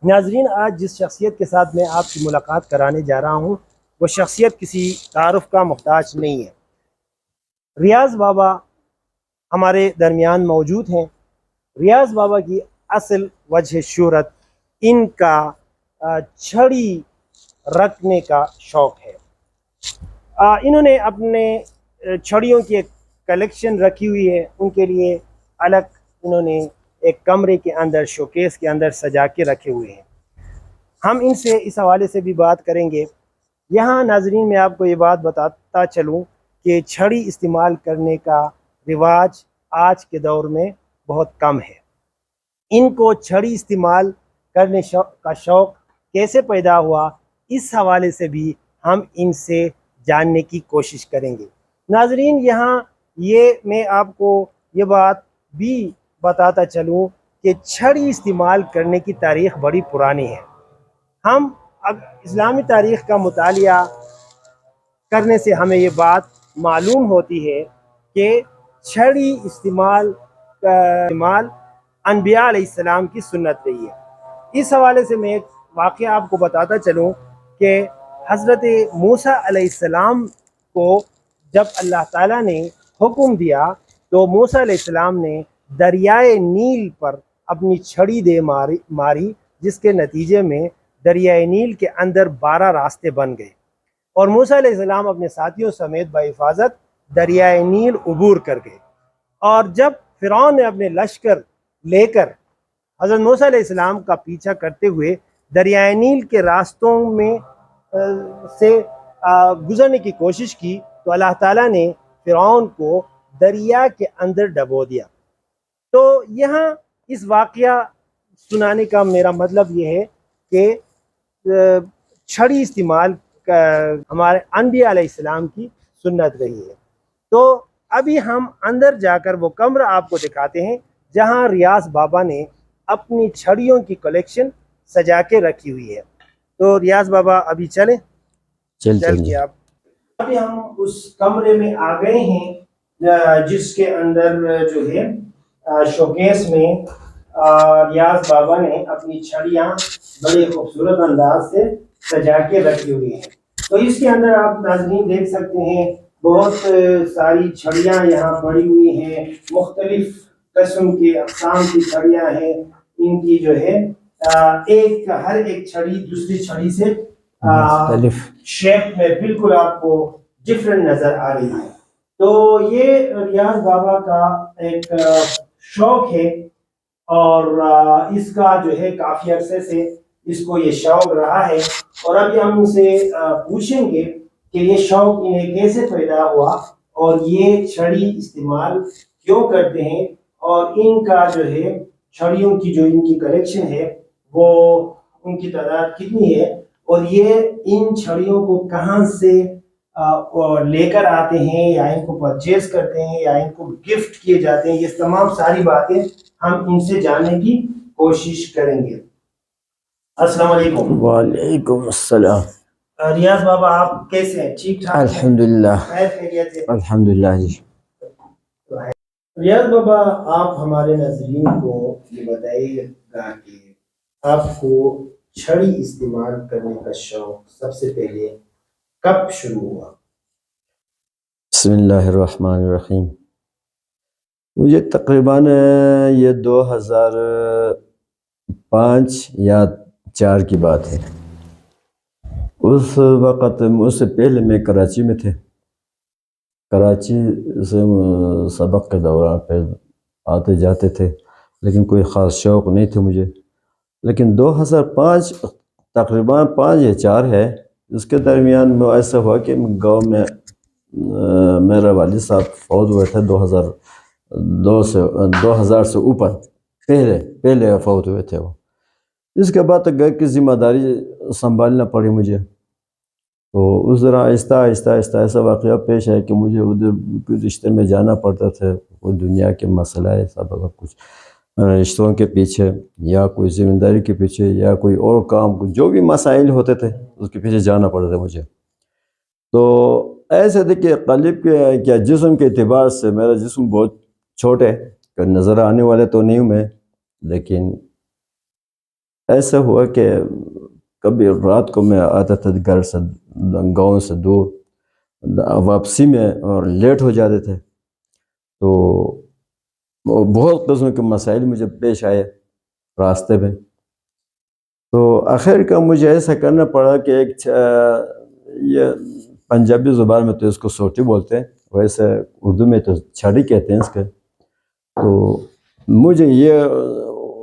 ناظرین، آج جس شخصیت کے ساتھ میں آپ کی ملاقات کرانے جا رہا ہوں وہ شخصیت کسی تعارف کا محتاج نہیں ہے۔ ریاض بابا ہمارے درمیان موجود ہیں۔ ریاض بابا کی اصل وجہ شہرت ان کا چھڑی رکھنے کا شوق ہے۔ انہوں نے اپنے چھڑیوں کی ایک کلیکشن رکھی ہوئی ہے، ان کے لیے الگ انہوں نے ایک کمرے کے اندر شوکیس کے اندر سجا کے رکھے ہوئے ہیں۔ ہم ان سے اس حوالے سے بھی بات کریں گے۔ یہاں ناظرین میں آپ کو یہ بات بتاتا چلوں کہ چھڑی استعمال کرنے کا رواج آج کے دور میں بہت کم ہے۔ ان کو چھڑی استعمال کرنے کا شوق کیسے پیدا ہوا، اس حوالے سے بھی ہم ان سے جاننے کی کوشش کریں گے۔ ناظرین، یہاں میں آپ کو یہ بات بھی بتاتا چلوں کہ چھڑی استعمال کرنے کی تاریخ بڑی پرانی ہے۔ ہم اسلامی تاریخ کا مطالعہ کرنے سے ہمیں یہ بات معلوم ہوتی ہے کہ چھڑی استعمال انبیاء علیہ السلام کی سنت رہی ہے۔ اس حوالے سے میں ایک واقعہ آپ کو بتاتا چلوں کہ حضرت موسیٰ علیہ السلام کو جب اللہ تعالیٰ نے حکم دیا تو موسیٰ علیہ السلام نے دریائے نیل پر اپنی چھڑی دے ماری، جس کے نتیجے میں دریائے نیل کے اندر 12 راستے بن گئے، اور موسیٰ علیہ السلام اپنے ساتھیوں سمیت بحفاظت دریائے نیل عبور کر گئے۔ اور جب فرعون نے اپنے لشکر لے کر حضرت موسیٰ علیہ السلام کا پیچھا کرتے ہوئے دریائے نیل کے راستوں میں سے گزرنے کی کوشش کی تو اللہ تعالیٰ نے فرعون کو دریا کے اندر ڈبو دیا۔ تو یہاں اس واقعہ سنانے کا میرا مطلب یہ ہے کہ چھڑی استعمال ہمارے انبیاء علیہ السلام کی سنت رہی ہے۔ تو ابھی ہم اندر جا کر وہ کمرہ آپ کو دکھاتے ہیں جہاں ریاض بابا نے اپنی چھڑیوں کی کلیکشن سجا کے رکھی ہوئی ہے۔ تو ریاض بابا ابھی چلیں چل کے آپ ابھی ہم اس کمرے میں آ گئے ہیں جس کے اندر جو ہے شوکیس میں ریاض بابا نے اپنی چھڑیاں بڑے خوبصورت انداز سے سجا کے رکھی ہوئی ہیں۔ تو اس کے اندر آپ ناظرین دیکھ سکتے ہیں بہت ساری چھڑیاں یہاں پڑی ہوئی ہیں، مختلف قسم کی اقسام کی چھڑیاں ہیں۔ ان کی جو ہے ہر ایک چھڑی دوسری چھڑی سے مختلف شیپ میں بالکل آپ کو ڈفرنٹ نظر آ رہی ہے۔ تو یہ ریاض بابا کا ایک شوق ہے، اور اس کا جو ہے کافی عرصے سے اس کو یہ شوق رہا ہے، اور ابھی ہم ان سے پوچھیں گے کہ یہ شوق انہیں کیسے پیدا ہوا اور یہ چھڑی استعمال کیوں کرتے ہیں، اور ان کا جو ہے چھڑیوں کی جو ان کی کلیکشن ہے وہ ان کی تعداد کتنی ہے، اور یہ ان چھڑیوں کو کہاں سے لے کر آتے ہیں یا ان کو پرچیز کرتے ہیں یا ان کو گفٹ کیے جاتے ہیں۔ یہ تمام ساری باتیں ہم ان سے جاننے کی کوشش کریں گے۔ السلام علیکم۔ وعلیکم السلام۔ ریاض بابا، آپ کیسے ہیں؟ ٹھیک ٹھاک؟ الحمدللہ خیر خیریت ہے؟ الحمدللہ جی۔ ریاض بابا، آپ ہمارے ناظرین کو یہ بتائیے گا کہ آپ کو چھڑی استعمال کرنے کا شوق سب سے پہلے کب شروع ہوا؟ بسم اللہ الرحمن الرحیم۔ مجھے تقریباً یہ 2005 یا 4 کی بات ہے۔ اس وقت اس سے پہلے میں کراچی میں تھے، کراچی سے سبق کے دوران پہ آتے جاتے تھے، لیکن کوئی خاص شوق نہیں تھے مجھے۔ لیکن 2005 تقریباً 5 یا 4 ہے، اس کے درمیان میں ایسا ہوا کہ گاؤں میں میرے والد صاحب فوت ہوئے تھے 2000 سے اوپر، پہلے فوت ہوئے تھے وہ۔ اس کے بعد گھر کی ذمہ داری سنبھالنا پڑی مجھے، تو اس طرح آہستہ آہستہ ایسا واقعہ پیش ہے کہ مجھے ادھر رشتے میں جانا پڑتا تھا، کوئی دنیا کے مسئلہ ہے، سب کچھ رشتوں کے پیچھے یا کوئی ذمہ داری کے پیچھے یا کوئی اور کام، جو بھی مسائل ہوتے تھے اس کے پیچھے جانا پڑتا تھا مجھے۔ تو ایسے تھے کہ قلب کے کیا جسم کے اعتبار سے میرا جسم بہت چھوٹے، نظر آنے والے تو نہیں ہوں میں، لیکن ایسا ہوا کہ کبھی رات کو میں آتا تھا گھر سے گاؤں سے دور، واپسی میں اور لیٹ ہو جاتے تھے، تو بہت قسم کے مسائل مجھے پیش آئے راستے میں. تو آخر کا مجھے ایسا کرنا پڑا کہ ایک یہ پنجابی زبان میں تو اس کو سوٹی بولتے ہیں، ویسے اردو میں تو چھڑی کہتے ہیں اس کے. تو مجھے یہ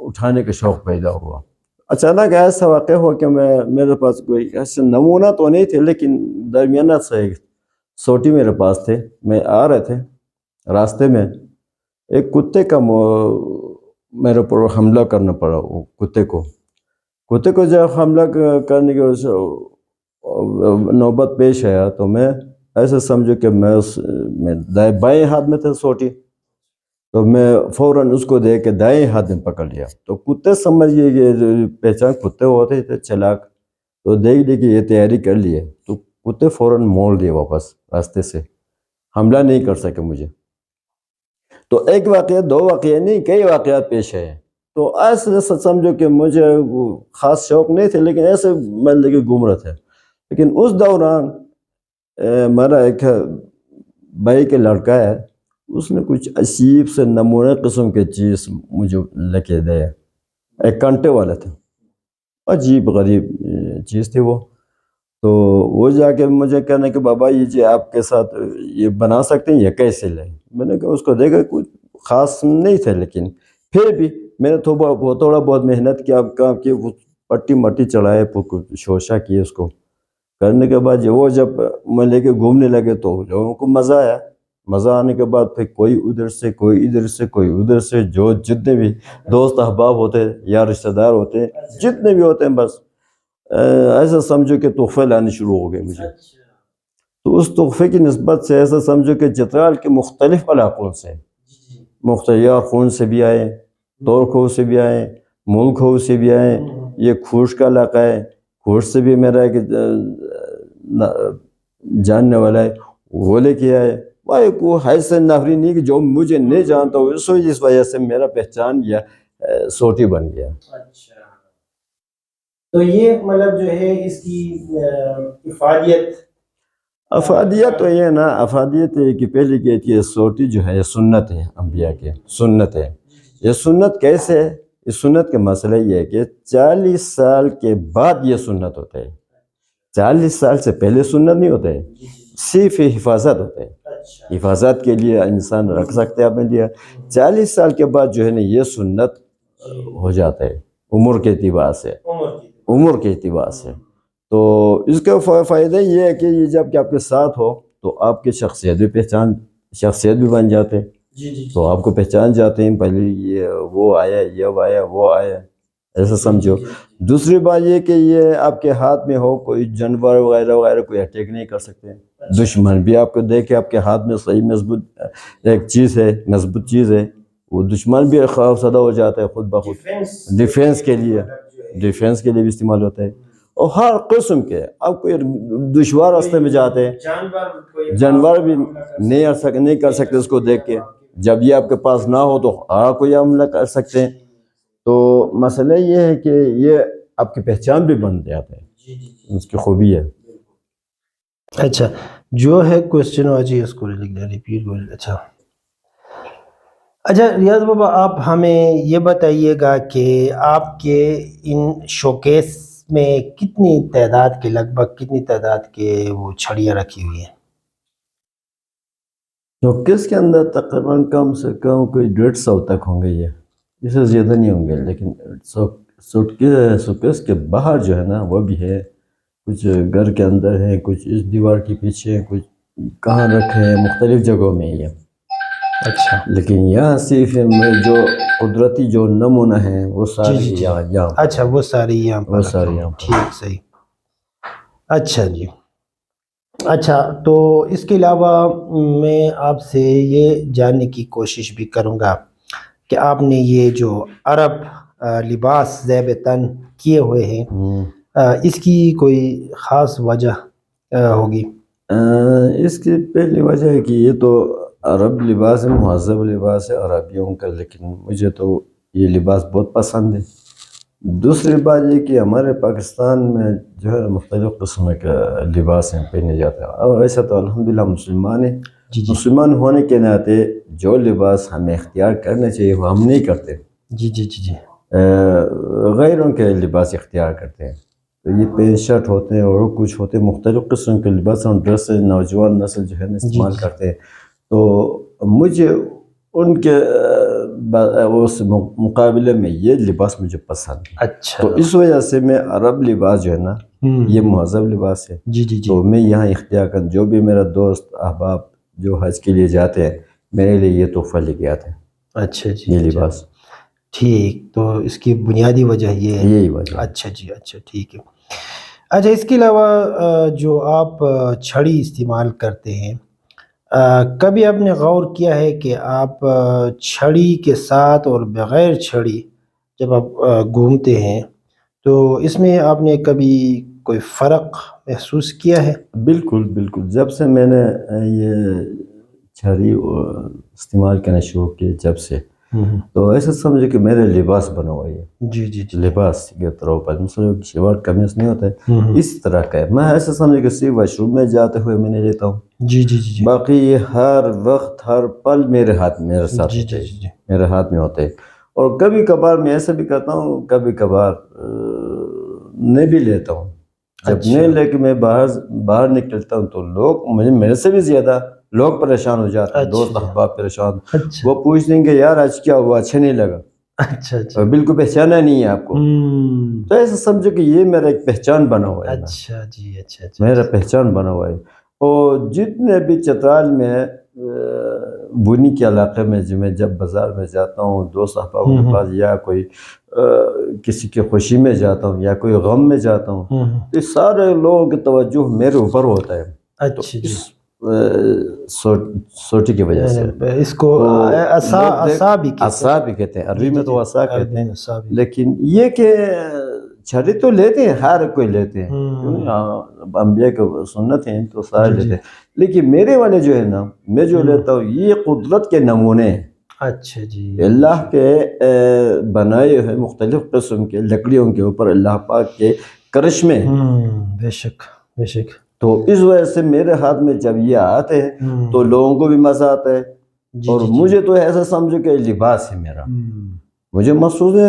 اٹھانے کا شوق پیدا ہوا. اچانک ایسا واقع ہوا کہ میرے پاس کوئی ایسے نمونہ تو نہیں تھے، لیکن درمیانہ سے ایک سوٹی میرے پاس تھے. میں آ رہے تھے راستے میں، ایک کتے کا میرے پر حملہ کرنا پڑا. وہ کتے کو جب حملہ کرنے کی وجہ سے نوبت پیش آیا، تو میں ایسا سمجھو کہ میں بائیں ہاتھ میں تھا سوٹی، تو میں فوراً اس کو دیکھ کے دائیں ہاتھ میں پکڑ لیا. تو کتے سمجھ گئے کہ پہچان کتے ہوتے تھے چلاک، تو دیکھ لی کہ یہ تیاری کر لی ہے، تو کتے فوراً موڑ دیے واپس راستے سے، حملہ نہیں کر سکے مجھے. تو ایک واقعہ، دو واقعہ نہیں، کئی واقعات پیش آئے. تو ایسے سمجھو کہ مجھے خاص شوق نہیں تھے، لیکن ایسے میں لے کے گھوم رہا تھا. لیکن اس دوران میرا ایک بھائی کے لڑکا ہے، اس نے کچھ عجیب سے نمونہ قسم کے چیز مجھے لے کے دیا. ایک کانٹے والا تھا، عجیب غریب چیز تھی وہ. تو وہ جا کے مجھے کہنے کہ بابا یہ جی آپ کے ساتھ یہ بنا سکتے ہیں، یہ کیسے لیں؟ میں نے کہا اس کو دیکھا، کچھ خاص نہیں تھے، لیکن پھر بھی میں نے تھوڑا بہت محنت کیا، کام کی، پٹی مٹی چڑھائے، شوشہ کیے. اس کو کرنے کے بعد وہ جب میں لے کے گھومنے لگے تو لوگوں کو مزہ آیا. مزہ آنے کے بعد پھر کوئی ادھر سے، کوئی ادھر سے، کوئی ادھر سے، جو جتنے بھی دوست احباب ہوتے یا رشتہ دار ہوتے، جتنے بھی ہوتے ہیں، بس ایسا سمجھو کہ تحفے لانے شروع ہو گئے مجھے. تو اس تحفے کی نسبت سے ایسا سمجھو کہ چترال کے مختلف علاقوں سے، مختلف خون سے بھی آئے، دورکھو سے بھی آئے، مولکھو سے بھی آئے. یہ کھوش کا علاقہ ہے، کھوش سے بھی میرا ایک جاننے والا ہے، وہ لے کے آئے. بھائی کو ایسے نفری نہیں کہ جو مجھے نہیں جانتا ہو، اس وجہ سے میرا پہچان یا سوٹی بن گیا. تو یہ مطلب جو ہے اس کی افادیت تو یہ نا، افادیت ہے کہ پہلے کہ یہ سوٹی جو ہے یہ سنت ہے، انبیاء کی سنت ہے. یہ سنت کیسے ہے؟ اس سنت کا مسئلہ یہ ہے کہ 40 سال کے بعد یہ سنت ہوتا ہے. 40 سال سے پہلے سنت نہیں ہوتا ہے، صرف حفاظت ہوتا ہے. حفاظت کے لیے انسان رکھ سکتے ہیں اپنے لیے. 40 سال کے بعد جو ہے نا یہ سنت ہو جاتا ہے، عمر کے اعتبار سے. تو اس کا فائدہ یہ ہے کہ یہ جب کہ آپ کے ساتھ ہو تو آپ کی شخصیت بھی بن جاتے، تو آپ کو پہچان جاتے ہیں، پہلے یہ وہ آیا، وہ آیا، ایسا سمجھو. دوسری بات یہ کہ یہ آپ کے ہاتھ میں ہو، کوئی جانور وغیرہ کوئی اٹیک نہیں کر سکتے. دشمن بھی آپ کو دیکھے آپ کے ہاتھ میں صحیح مضبوط ایک چیز ہے، وہ دشمن بھی خوف زدہ ہو جاتا ہے خود بخود. ڈیفینس کے لیے بھی استعمال ہوتا ہے. اور ہر قسم کے آپ کوئی دشوار راستے میں جاتے ہیں، جانور بھی نہیں کر سکتے اس کو دیکھ کے. جب یہ آپ کے پاس نہ ہو تو کوئی حملہ کر سکتے ہیں. تو مسئلہ یہ ہے کہ یہ آپ کی پہچان بھی بن جاتا ہے، اس کی خوبی ہے. اچھا جو ہے کوشچن آجی اس کو ریپیٹ کر. اچھا ریاض بابا، آپ ہمیں یہ بتائیے گا کہ آپ کے ان شوکیس میں کتنی تعداد کے، لگ بھگ کتنی تعداد کے وہ چھڑیاں رکھی ہوئی ہیں؟ شوکیس کے اندر تقریباً کم سے کم کوئی 150 تک ہوں گے، یہ اس سے زیادہ نہیں ہوں گے. لیکن شوکیس کے باہر جو ہے نا وہ بھی ہے، کچھ گھر کے اندر ہے، کچھ اس دیوار کے پیچھے، کچھ کہاں رکھے ہیں، مختلف جگہوں میں یہ. اچھا، لیکن یہاں صرف جو قدرتی جو نمونہ ہیں وہ سارے یہاں. اچھا وہ سارے یہاں پر، ٹھیک، صحیح. اچھا جی. اچھا تو اس کے علاوہ میں آپ سے یہ جاننے کی کوشش بھی کروں گا کہ آپ نے یہ جو عرب لباس زیب تن کیے ہوئے ہیں، اس کی کوئی خاص وجہ ہوگی؟ اس کی پہلی وجہ ہے کہ یہ تو عرب لباس ہے، مہذب لباس ہے عربیوں کا، لیکن مجھے تو یہ لباس بہت پسند ہے. دوسری بات یہ کہ ہمارے پاکستان میں جو ہے مختلف قسم کے لباس ہیں پہنے جاتے ہیں. اور ویسے تو الحمدللہ مسلمان ہیں. جی جی مسلمان ہونے کے ناطے جو لباس ہمیں اختیار کرنا چاہیے وہ ہم نہیں کرتے. جی جی جی جی غیروں کے لباس اختیار کرتے ہیں. تو یہ پینٹ شرٹ ہوتے ہیں اور کچھ ہوتے ہیں مختلف قسم کے لباس اور ڈریس نوجوان نسل جو ہے نا استعمال کرتے ہیں. تو مجھے ان کے اس مقابلے میں یہ لباس مجھے پسند ہے. اچھا. تو اس وجہ سے میں عرب لباس جو ہے نا یہ مہذب لباس ہے. جی جی جی تو میں یہاں اختیار کر جو بھی میرا دوست احباب جو حج کے لیے جاتے ہیں میرے لیے یہ تحفہ لے کے آتے ہیں. اچھا جی یہ لباس ٹھیک. تو اس کی بنیادی وجہ یہ ہے. یہی وجہ ہے. اچھا جی اچھا ٹھیک ہے. اچھا اس کے علاوہ جو آپ چھڑی استعمال کرتے ہیں کبھی آپ نے غور کیا ہے کہ آپ چھڑی کے ساتھ اور بغیر چھڑی جب آپ گھومتے ہیں تو اس میں آپ نے کبھی کوئی فرق محسوس کیا ہے؟ بالکل بالکل. جب سے میں نے یہ چھڑی استعمال کرنا شروع کی جب سے تو ایسا سمجھے کہ میرے لباس بنا ہوا ہے. جی جی جی لباس کے طور پر مثلا شلوار قمیص نہیں ہوتا ہے اس طرح کا ہے. میں ایسا سمجھے کہ صرف واش روم میں جاتے ہوئے میں نے لیتا ہوں. جی جی جی باقی یہ ہر وقت ہر پل میرے ہاتھ میرے ساتھ جی ہوتا ہے. جی جی میرے ہاتھ میں ہوتا ہے. اور کبھی کبھار میں ایسا بھی کرتا ہوں کبھی کبھار نہیں بھی لیتا ہوں. جب نہیں لے کے میں باہر نکلتا ہوں تو لوگ میرے سے بھی زیادہ لوگ پریشان ہو جاتے ہیں. دوست احباب پریشان وہ پوچھ دیں گے یار آج کیا ہوا اچھا نہیں لگا. اچھا اچھا بالکل پہچانا نہیں ہے آپ کو. تو ایسا سمجھو کہ یہ میرا ایک پہچان بنا ہوا ہے. اچھا جی اچھا میرا پہچان بنا ہوا ہے. اور جتنے بھی چترال میں بونی کے علاقے میں جب بازار میں جاتا ہوں دوست احبابوں کے پاس یا کوئی کسی کی خوشی میں جاتا ہوں یا کوئی غم میں جاتا ہوں تو سارے لوگوں کی توجہ میرے اوپر ہوتا ہے. اچھا جی سوٹی کی وجہ سے اس کو عصا بھی کہتے ہیں. عربی میں تو عصا کہتے ہیں. لیکن یہ کہ چھڑی تو لیتے ہیں ہر کوئی لیتے ہیں. انبیاء کی سنت ہیں تو سارے لیتے ہیں. لیکن میرے والے جو ہے نا میں جو لیتا ہوں یہ قدرت کے نمونے ہیں. اچھا جی اللہ کے بنائے ہوئے مختلف قسم کے لکڑیوں کے اوپر اللہ پاک کے کرشمے. بے شک بے شک. تو اس وجہ سے میرے ہاتھ میں جب یہ آتے ہیں تو لوگوں کو بھی مزہ آتا ہے. اور مجھے تو ایسا سمجھو کہ لباس ہے میرا. مجھے محسوس ہے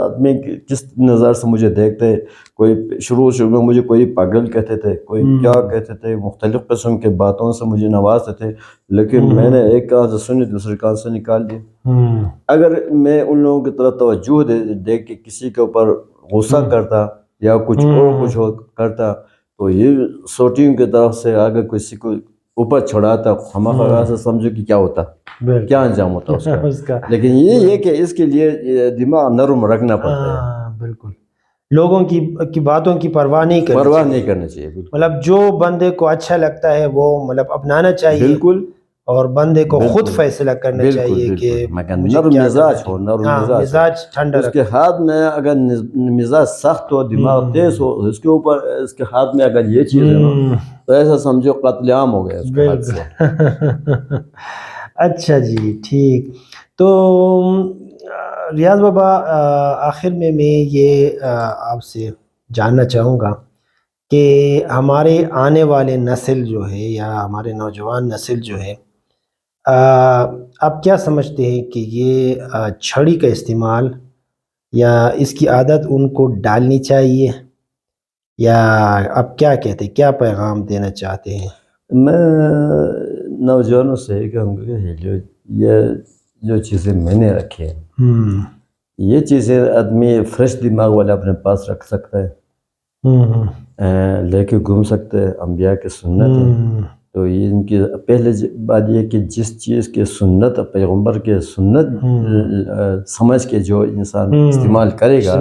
آدمی کس نظر سے مجھے دیکھتے. کوئی شروع میں مجھے کوئی پاگل کہتے تھے کوئی کیا کہتے تھے مختلف قسم کے باتوں سے مجھے نوازتے تھے. لیکن میں نے ایک کان سے سنی دوسرے کان سے نکال دی. اگر میں ان لوگوں کی طرف توجہ دیکھ کے کسی کے اوپر غصہ کرتا یا کچھ کرتا تو یہ سوٹیوں کی طرف سے اگر کسی کو اوپر چھڑاتا ہمارا سے سمجھو کہ کیا ہوتا کیا انجام ہوتا اس کا. لیکن یہ ہے کہ اس کے لیے دماغ نرم رکھنا پڑتا ہے. بالکل لوگوں کی باتوں کی پرواہ نہیں کرنا چاہیے. مطلب جو بندے کو اچھا لگتا ہے وہ مطلب اپنانا چاہیے. بالکل. اور بندے کو خود فیصلہ کرنا چاہیے کہ نرم مزاج ہو. نرم مزاج ٹھنڈا اس کے ہاتھ میں اگر مزاج سخت ہو دماغ تیز ہو اس کے اوپر اس کے ہاتھ میں اگر یہ چیز ہے تو ایسا سمجھو قتل عام ہو گیا اس کے ہاتھ سے. اچھا جی ٹھیک. تو ریاض بابا آخر میں یہ آپ سے جاننا چاہوں گا کہ ہمارے آنے والے نسل جو ہے یا ہمارے نوجوان نسل جو ہے آپ کیا سمجھتے ہیں کہ یہ چھڑی کا استعمال یا اس کی عادت ان کو ڈالنی چاہیے یا آپ کیا کہتے ہیں کیا پیغام دینا چاہتے ہیں؟ میں نوجوانوں سے کہوں گا کہ یہ جو چیزیں میں نے رکھی ہیں یہ چیزیں آدمی فریش دماغ والا اپنے پاس رکھ سکتا ہے لے کے گھوم سکتے ہیں. انبیاء کی سنت ہے تو یہ ان کی پہلے بات یہ کہ جس چیز کے سنت پیغمبر کے سنت سمجھ کے جو انسان استعمال کرے گا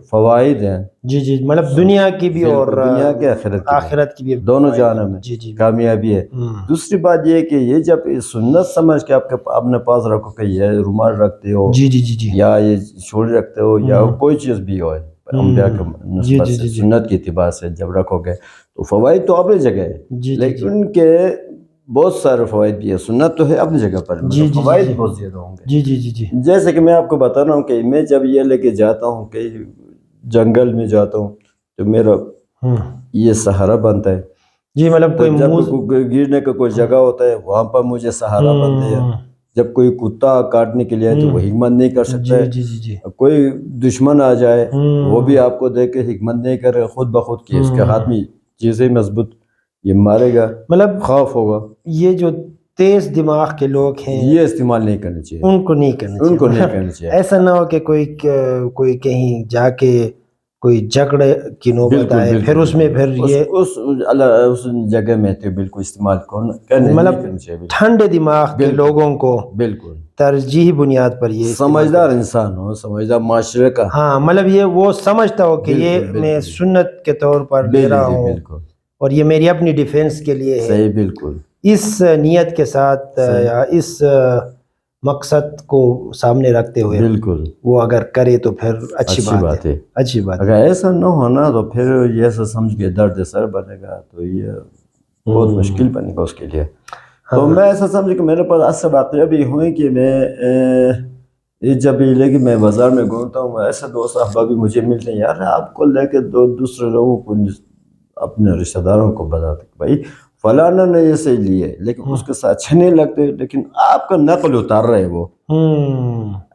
فوائد ہیں. جی جی مطلب دنیا کی بھی اور دنیا کے آخرت کی بھی دونوں جانب میں کامیابی ہے. دوسری بات یہ کہ یہ جب سنت سمجھ کے آپ اپنے پاس رکھو کہ یہ رومال رکھتے ہو یا یہ چھوڑی رکھتے ہو یا کوئی چیز بھی ہو انبیاء کے نسبت سے سنت کے اعتبار سے جب رکھو گے تو فوائد تو اپنی جگہ ہے. لیکن ان کے بہت سارے فوائد بھی ہے. سنت تو ہے اپنی جگہ پر, جی جی فوائد جی بہت زیادہ ہوں گے. جی جی جی جی جیسے کہ میں آپ کو بتا رہا ہوں کہ میں جب یہ لے کے جاتا ہوں کہ جنگل میں جاتا ہوں تو میرا یہ سہارا بنتا ہے. جی مطلب تو کوئی جب موز گرنے کا کوئی جگہ ہوتا ہے وہاں پر مجھے سہارا بنتے ہیں. جب کوئی کتا کاٹنے کے لیے آئے تو وہ حکمت نہیں کر سکتا جی ہے. جی جی جی کوئی دشمن آ جائے وہ بھی آپ کو دیکھ کے حکمت نہیں کرے, خود بخود کہ اس کے ہاتھ میں چیزیں مضبوط, یہ مارے گا, مطلب خوف ہوگا. یہ جو تیز دماغ کے لوگ ہیں یہ استعمال نہیں کرنا چاہیے, ان کو نہیں کرنا ان کو نہیں چاہیے. کرنا چاہیے. ایسا نہ ہو کہ کوئی کہیں جا کے کوئی جھگڑے کی نوبت آئے, پھر اس میں پھر یہ اس جگہ میں تو بالکل استعمال کرنا مطلب نہیں چاہیے. ٹھنڈے دماغ کے لوگوں کو بالکل ترجیحی بنیاد پر یہ استعمال سمجھدار انسان ہو, سمجھدار معاشرے کا. ہاں مطلب یہ وہ سمجھتا ہو کہ یہ بالکل، میں بالکل. سنت کے طور پر لے رہا ہوں بالکل اور یہ میری اپنی ڈیفینس کے لیے ہے. صحیح, بالکل اس نیت کے ساتھ یا اس مقصد کو سامنے رکھتے ہوئے بالکل وہ اگر کرے تو پھر اچھی بات ہے. اچھی بات اگر ایسا نہ ہونا تو پھر یہ ایسا سمجھ کے درد سر بنے گا تو یہ بہت مشکل بنے گا اس کے لیے. تو میں ایسا سمجھ کہ میرے پاس ایسا واقعہ بھی ہوئے کہ میں جب کہ میں بازار میں گھومتا ہوں, ایسے دوست احباب بھی مجھے ملتے ہیں, یار آپ کو لے کے دوسرے لوگوں کو اپنے رشتہ داروں کو بتاتے کہ بھائی فلانا نے یہ صحیح لیے لیکن اس کے ساتھ اچھے نہیں لگتے, لیکن آپ کا نقل اتار رہے. وہ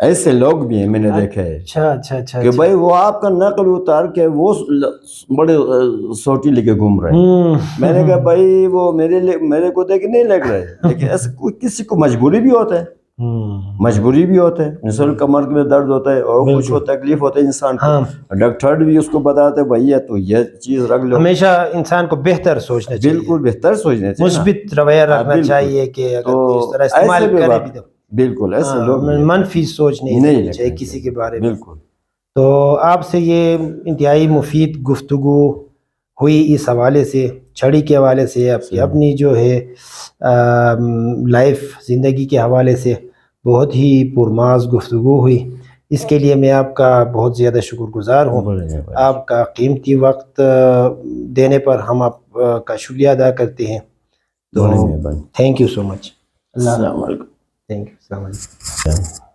ایسے لوگ بھی ہیں, میں نے دیکھا ہے اچھا اچھا اچھا کہ بھائی وہ آپ کا نقل اتار کے وہ بڑے سوٹی لے کے گھوم رہے ہیں. میں نے کہا بھائی وہ میرے کو دیکھ نہیں لگ رہے, لیکن ایسے کسی کو مجبوری بھی ہوتا ہے, مجبوری بھی ہوتا ہے. مثلا کمر میں درد ہوتا ہے اور کچھ کو تکلیف ہوتا ہے انسان کو, ڈاکٹر بھی اس کو بتاتے بھائی تو یہ چیز رکھ لو. ہمیشہ انسان کو بہتر سوچنا چاہیے, بالکل بہتر سوچنا چاہیے, مثبت رویہ رکھنا چاہیے کہ اگر کوئی اس طرح استعمال کرے بھی تو بالکل ایسے لوگ منفی سوچ نہیں رکھنی چاہیے کسی کے بارے میں. تو آپ سے یہ انتہائی مفید گفتگو ہوئی اس حوالے سے, چھڑی کے حوالے سے, آپ کی اپنی جو ہے لائف زندگی کے حوالے سے بہت ہی پرماس گفتگو ہوئی. اس کے لیے میں آپ کا بہت زیادہ شکر گزار ہوں. آپ کا قیمتی وقت دینے پر ہم آپ کا شکریہ ادا کرتے ہیں. تو تھینک یو سو مچ. السلام علیکم. تھینک یو, السلام علیکم.